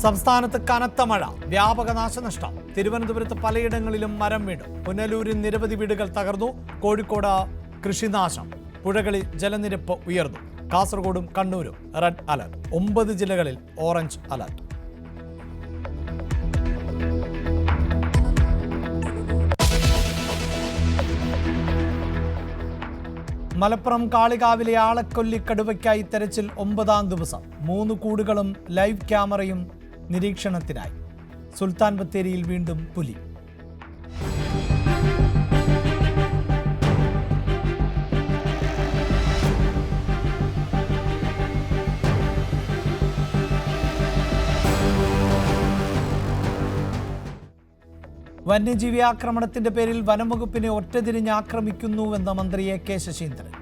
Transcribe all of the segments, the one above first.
സംസ്ഥാനത്ത് കനത്ത മഴ, വ്യാപക നാശനഷ്ടം. തിരുവനന്തപുരത്ത് പലയിടങ്ങളിലും മരം വീണു. പുനലൂരിൽ നിരവധി വീടുകൾ തകർന്നു. കോഴിക്കോട് കൃഷിനാശം. പുഴകളിൽ ജലനിരപ്പ് ഉയർന്നു. കാസർഗോഡും കണ്ണൂരും റെഡ് അലർട്ട്. 9 ജില്ലകളിൽ ഓറഞ്ച് അലർട്ട്. മലപ്പുറം കാളികാവിലെ ആളക്കൊല്ലി കടുവയ്ക്കായി തെരച്ചിൽ 9ാം ദിവസം. 3 കൂടുകളും ലൈവ് ക്യാമറയും നിരീക്ഷണത്തിനായി. സുൽത്താൻ ബത്തേരിയിൽ വീണ്ടും പുലി. വന്യജീവി ആക്രമണത്തിന്റെ പേരിൽ വനംവകുപ്പിനെ ഒറ്റതിരിഞ്ഞ് ആക്രമിക്കുന്നുവെന്ന മന്ത്രി A.K. ശശീന്ദ്രൻ.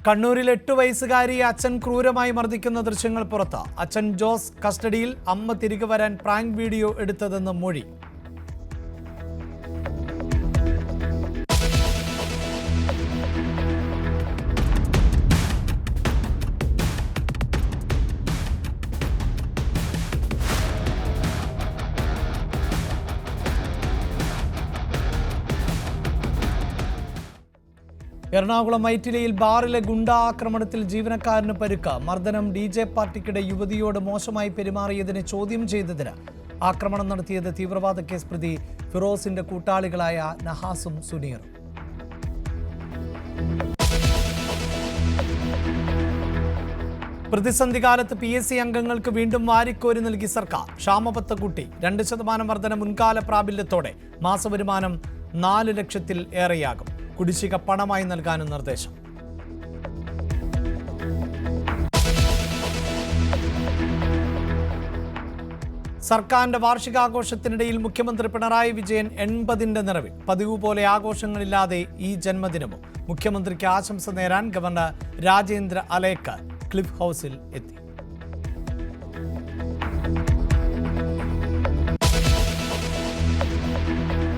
കണ്ണൂരിൽ 8 വയസ്സുകാരിയെ അച്ഛൻ ക്രൂരമായി മർദ്ദിക്കുന്ന ദൃശ്യങ്ങൾ പുറത്ത്. അച്ഛൻ ജോസ് കസ്റ്റഡിയിൽ. അമ്മ തിരികെ വരാൻ പ്രാങ്ക് വീഡിയോ എടുത്തതെന്ന് മൊഴി. എറണാകുളം മൈറ്റിലയിൽ ബാറിലെ ഗുണ്ടാ ആക്രമണത്തിൽ ജീവനക്കാരന് പരിക്ക്. മർദ്ദനം. DJ പാർട്ടിക്കിടെ യുവതിയോട് മോശമായി പെരുമാറിയതിനെ ചോദ്യം ചെയ്തതിന് ആക്രമണം നടത്തിയത് തീവ്രവാദ കേസ് പ്രതി ഫിറോസിന്റെ കൂട്ടാളികളായ നഹാസും സുനീറും. പ്രതിസന്ധി കാലത്ത് PSC അംഗങ്ങൾക്ക് വീണ്ടും വാരിക്കോരി നൽകി സർക്കാർ. ക്ഷാമബത്ത കൂട്ടി. 2% വർധന മുൻകാല പ്രാബല്യത്തോടെ. മാസവരുമാനം 4 ലക്ഷത്തിൽ ഏറെയാകും. കുടിശ്ശിക പണമായി നൽകാനും നിർദ്ദേശം. സർക്കാരിന്റെ വാർഷികാഘോഷത്തിനിടയിൽ മുഖ്യമന്ത്രി പിണറായി വിജയൻ 80ന്റെ നിറവിൽ. പതിവ് പോലെ ആഘോഷങ്ങളില്ലാതെ ഈ ജന്മദിനവും. മുഖ്യമന്ത്രിക്ക് ആശംസ നേരാൻ ഗവർണർ രാജേന്ദ്ര അലേക്കർ ക്ലിഫ് ഹൗസിൽ എത്തി.